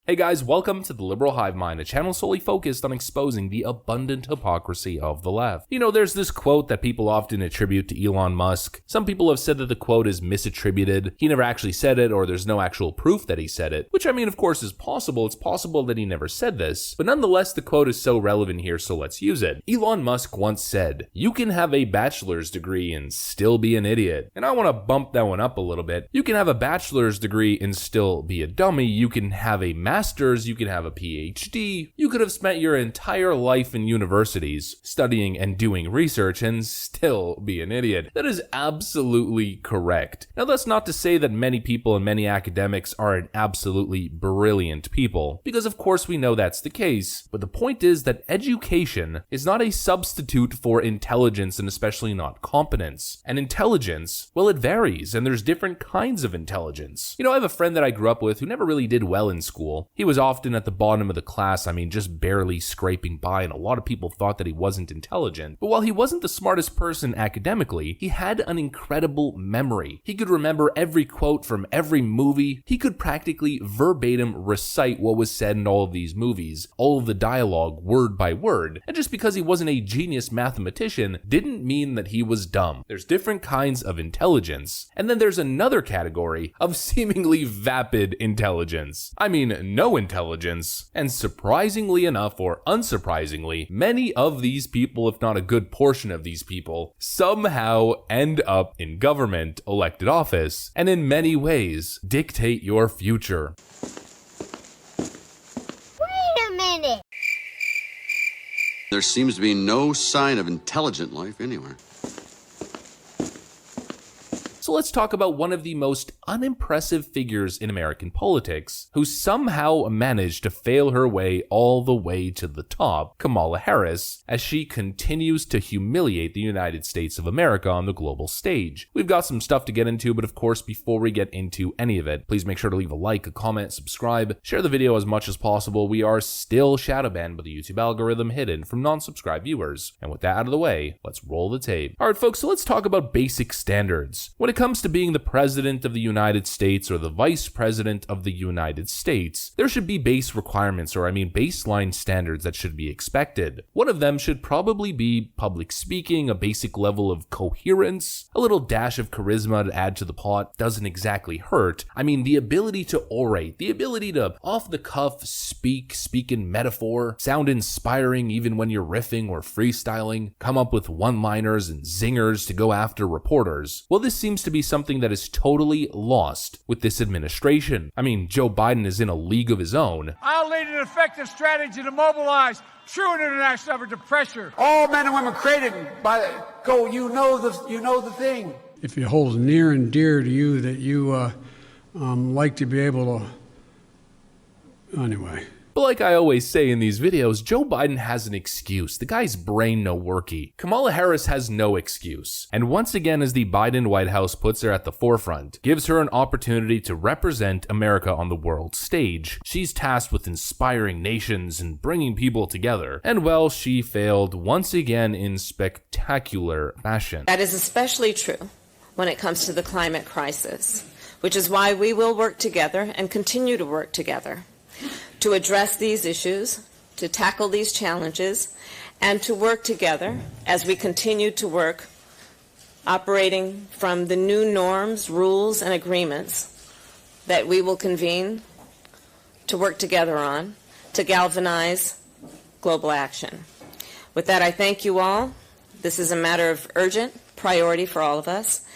Hey guys, welcome to the Liberal Hive Mind, a channel solely focused on exposing the abundant hypocrisy of the left. You know, there's this quote that people often attribute to Elon Musk. Some people have said that the quote is misattributed. He never actually said it, or there's no actual proof that he said it, which I mean, of course, is possible. It's possible that he never said this, but nonetheless, the quote is so relevant here, so let's use it. Elon Musk once said, "You can have a bachelor's degree and still be an idiot." And I want to bump that one up a little bit. You can have a bachelor's degree and still be a dummy. You can have a master's, you can have a PhD, you could have spent your entire life in universities studying and doing research and still be an idiot. That is absolutely correct. Now that's not to say that many people and many academics aren't absolutely brilliant people, because of course we know that's the case, but the point is that education is not a substitute for intelligence, and especially not competence. And intelligence, well, it varies, and there's different kinds of intelligence. You know, I have a friend that I grew up with who never really did well in school. He was often at the bottom of the class, just barely scraping by, and a lot of people thought that he wasn't intelligent. But while he wasn't the smartest person academically, he had an incredible memory. He could remember every quote from every movie. He could practically verbatim recite what was said in all of these movies, all of the dialogue, word by word. And just because he wasn't a genius mathematician didn't mean that he was dumb. There's different kinds of intelligence. And then there's another category of seemingly vapid intelligence. No intelligence. And surprisingly enough, or unsurprisingly, many of these people, if not a good portion of these people, somehow end up in government, elected office, and in many ways dictate your future. Wait a minute! There seems to be no sign of intelligent life anywhere. So let's talk about one of the most unimpressive figures in American politics, who somehow managed to fail her way all the way to the top, Kamala Harris, as she continues to humiliate the United States of America on the global stage. We've got some stuff to get into, but of course, before we get into any of it, please make sure to leave a like, a comment, subscribe, share the video as much as possible. We are still shadow banned by the YouTube algorithm, hidden from non-subscribed viewers. And with that out of the way, let's roll the tape. Alright folks, so let's talk about basic standards. When it comes to being the president of the United States or the vice president of the United States, there should be base requirements, or baseline standards that should be expected. One of them should probably be public speaking, a basic level of coherence, a little dash of charisma to add to the pot doesn't exactly hurt. The ability to orate, the ability to off the cuff speak in metaphor, sound inspiring even when you're riffing or freestyling, come up with one-liners and zingers to go after reporters. Well, this seems to be something that is totally lost with this administration. Joe Biden is in a league of his own. I'll lead an effective strategy to mobilize true international effort to pressure all men and women created by you know the thing. If it holds near and dear to you that you like to be able to, anyway. But like I always say in these videos, Joe Biden has an excuse. The guy's brain no worky. Kamala Harris has no excuse. And once again, as the Biden White House puts her at the forefront, gives her an opportunity to represent America on the world stage. She's tasked with inspiring nations and bringing people together. And well, she failed once again in spectacular fashion. That is especially true when it comes to the climate crisis, which is why we will work together and continue to work together to address these issues, to tackle these challenges, and to work together as we continue to work operating from the new norms, rules, and agreements that we will convene to work together on to galvanize global action. With that, I thank you all. This is a matter of urgent priority for all of us,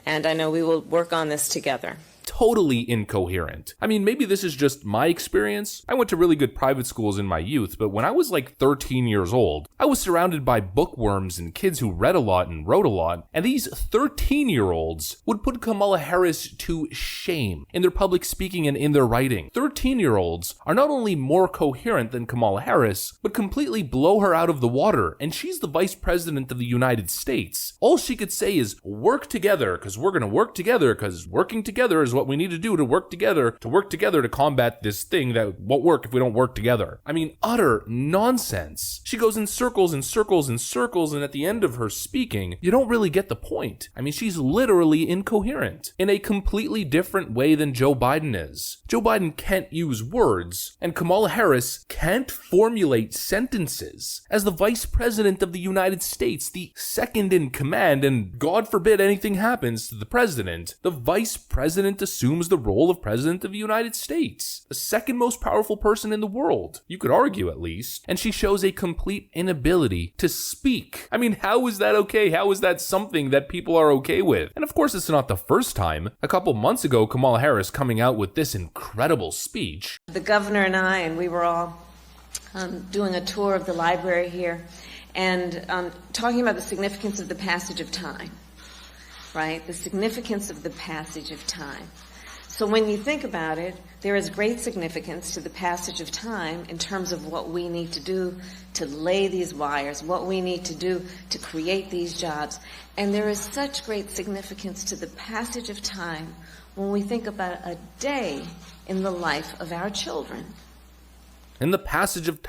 and I know we will work on this together. Totally incoherent. Maybe this is just my experience. I went to really good private schools in my youth, but when I was like 13 years old, I was surrounded by bookworms and kids who read a lot and wrote a lot, and these 13-year-olds would put Kamala Harris to shame in their public speaking and in their writing. 13-year-olds are not only more coherent than Kamala Harris, but completely blow her out of the water, and she's the vice president of the United States. All she could say is, work together, because we're going to work together, because working together is what we need to do to work together to combat this thing that won't work if we don't work together. I mean, utter nonsense. She goes in circles and circles and circles, and at the end of her speaking, you don't really get the point. I mean, she's literally incoherent in a completely different way than Joe Biden is. Joe Biden can't use words, and Kamala Harris can't formulate sentences. As the Vice President of the United States, the second in command, and God forbid anything happens to the President, the Vice President assumes the role of President of the United States, the second most powerful person in the world. You could argue at least. And she shows a complete inability to speak. I mean, how is that okay? How is that something that people are okay with? And of course, it's not the first time. A couple months ago, Kamala Harris coming out with this incredible speech. The governor and I, and we were all doing a tour of the library here, and talking about the significance of the passage of time, right? The significance of the passage of time. So when you think about it, there is great significance to the passage of time in terms of what we need to do to lay these wires, what we need to do to create these jobs. And there is such great significance to the passage of time when we think about a day in the life of our children. In the passage of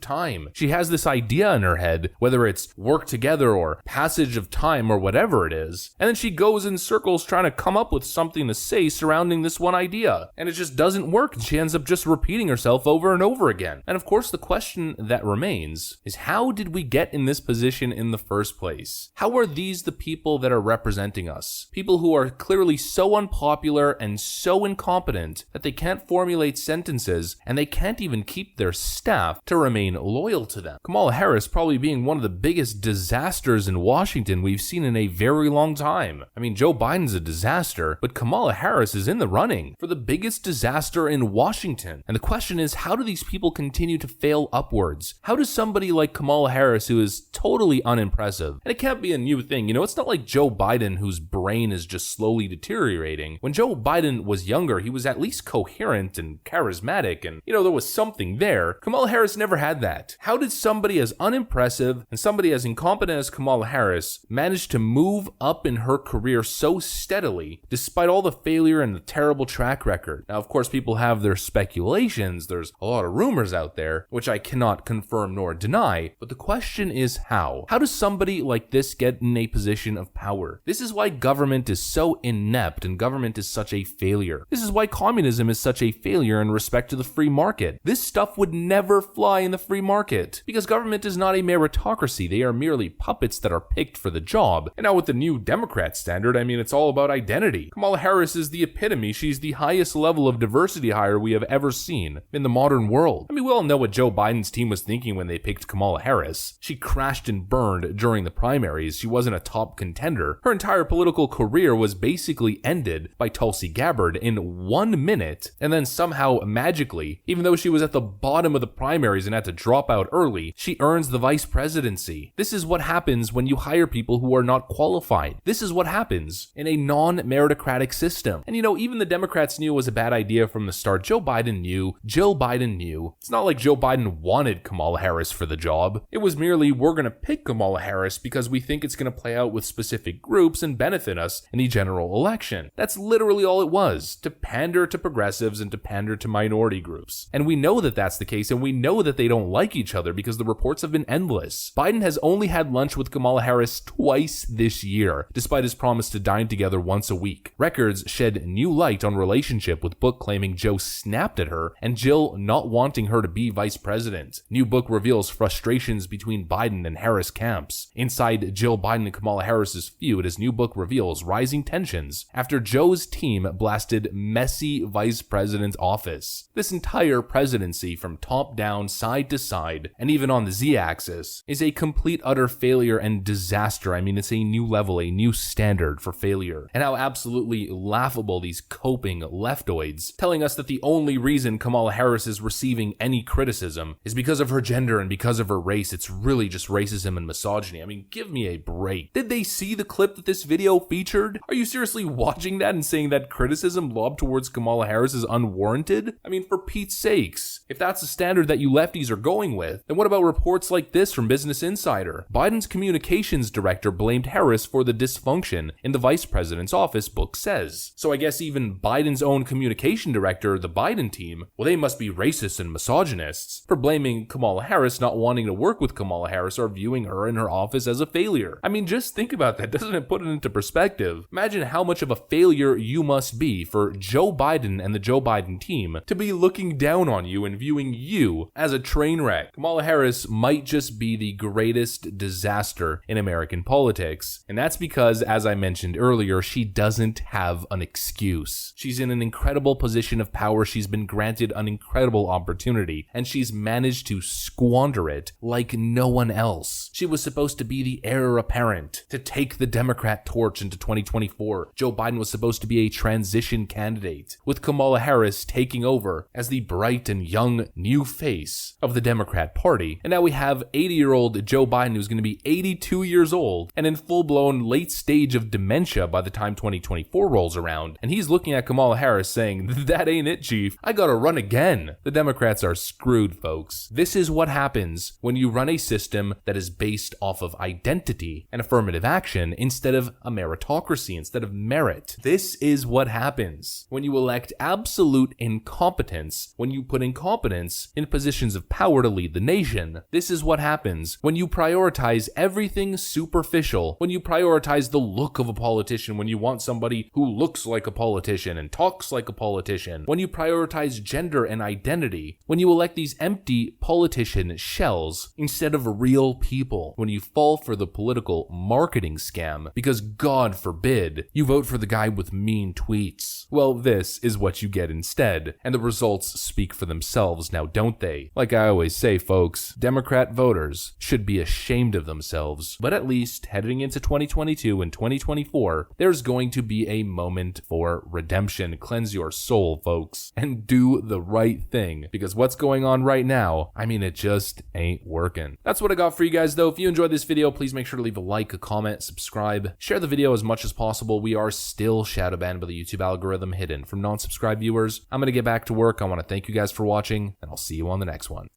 time, she has this idea in her head, whether it's work together or passage of time or whatever it is, and then she goes in circles trying to come up with something to say surrounding this one idea, and it just doesn't work, and she ends up just repeating herself over and over again. And of course, the question that remains is, how did we get in this position in the first place? How are these the people that are representing us? People who are clearly so unpopular and so incompetent that they can't formulate sentences, and they can't even keep their staff to remain loyal to them. Kamala Harris probably being one of the biggest disasters in Washington we've seen in a very long time. I mean, Joe Biden's a disaster, but Kamala Harris is in the running for the biggest disaster in Washington. And the question is, how do these people continue to fail upwards? How does somebody like Kamala Harris, who is totally unimpressive, and it can't be a new thing, it's not like Joe Biden whose brain is just slowly deteriorating. When Joe Biden was younger, he was at least coherent and charismatic, and there was something there. Kamala Harris never had that. How did somebody as unimpressive and somebody as incompetent as Kamala Harris manage to move up in her career so steadily despite all the failure and the terrible track record? Now, of course, people have their speculations. There's a lot of rumors out there, which I cannot confirm nor deny, but the question is how? How does somebody like this get in a position of power? This is why government is so inept and government is such a failure. This is why communism is such a failure in respect to the free market. This stuff would never fly in the free market because government is not a meritocracy. They are merely puppets that are picked for the job. And now with the new Democrat standard, it's all about identity. Kamala Harris is the epitome. She's the highest level of diversity hire we have ever seen in the modern world. We all know what Joe Biden's team was thinking when they picked Kamala Harris. She crashed and burned during the primaries. She wasn't a top contender. Her entire political career was basically ended by Tulsi Gabbard in 1 minute, and then somehow magically, even though she was at the bottom of the primaries and had to drop out early, she earns the vice presidency. This is what happens when you hire people who are not qualified. This is what happens in a non-meritocratic system. And even the Democrats knew it was a bad idea from the start. Joe Biden knew. Jill Biden knew. It's not like Joe Biden wanted Kamala Harris for the job. It was merely, we're going to pick Kamala Harris because we think it's going to play out with specific groups and benefit us in the general election. That's literally all it was, to pander to progressives and to pander to minority groups. And we know that that's the case, and we know that they don't like each other because the reports have been endless. Biden has only had lunch with Kamala Harris twice this year, despite his promise to dine together once a week. Records shed new light on relationship, with book claiming Joe snapped at her and Jill not wanting her to be vice president. New book reveals frustrations between Biden and Harris camps. Inside Jill Biden and Kamala Harris's feud, as new book reveals rising tensions after Joe's team blasted messy vice president office. This entire presidency, from top down, side to side, and even on the z-axis, is a complete utter failure and disaster. It's a new level, a new standard for failure. And how absolutely laughable these coping leftoids, telling us that the only reason Kamala Harris is receiving any criticism is because of her gender and because of her race. It's really just racism and misogyny. Give me a break. Did they see the clip that this video featured? Are you seriously watching that and saying that criticism lobbed towards Kamala Harris is unwarranted? For Pete's sake. sakes. If that's the standard that you lefties are going with, then what about reports like this from Business Insider? Biden's communications director blamed Harris for the dysfunction in the vice president's office, book says. So I guess even Biden's own communication director, the Biden team, well, they must be racist and misogynists for blaming Kamala Harris, not wanting to work with Kamala Harris or viewing her in her office as a failure. I mean, just think about that. Doesn't it put it into perspective? Imagine how much of a failure you must be for Joe Biden and the Joe Biden team to be looking down on you and viewing you as a train wreck. Kamala Harris might just be the greatest disaster in American politics. And that's because, as I mentioned earlier, she doesn't have an excuse. She's in an incredible position of power. She's been granted an incredible opportunity, and she's managed to squander it like no one else. She was supposed to be the heir apparent, to take the Democrat torch into 2024. Joe Biden was supposed to be a transition candidate, with Kamala Harris taking over as the bright and young new face of the Democrat Party. And now we have 80-year-old Joe Biden, who's going to be 82 years old and in full-blown late stage of dementia by the time 2024 rolls around. And he's looking at Kamala Harris saying, "That ain't it, Chief. I gotta run again." The Democrats are screwed, folks. This is what happens when you run a system that is based off of identity and affirmative action instead of a meritocracy, instead of merit. This is what happens when you elect absolute incompetence, when you put incompetence in positions of power to lead the nation. This is what happens when you prioritize everything superficial, when you prioritize the look of a politician, when you want somebody who looks like a politician and talks like a politician, when you prioritize gender and identity, when you elect these empty politician shells instead of real people, when you fall for the political marketing scam because, God forbid, you vote for the guy with mean tweets. Well, this is what you get instead, and the results speak for themselves now, don't they? Like I always say, folks, Democrat voters should be ashamed of themselves, but at least heading into 2022 and 2024, there's going to be a moment for redemption. Cleanse your soul, folks, and do the right thing, because what's going on right now, I mean, it just ain't working. That's what I got for you guys, though. If you enjoyed this video, please make sure to leave a like, a comment, subscribe, share the video as much as possible. We are still shadow banned by the YouTube algorithm, hidden from non-subscribed viewers. I'm going to get back to work. I want to thank you guys for watching, and I'll see you on the next one.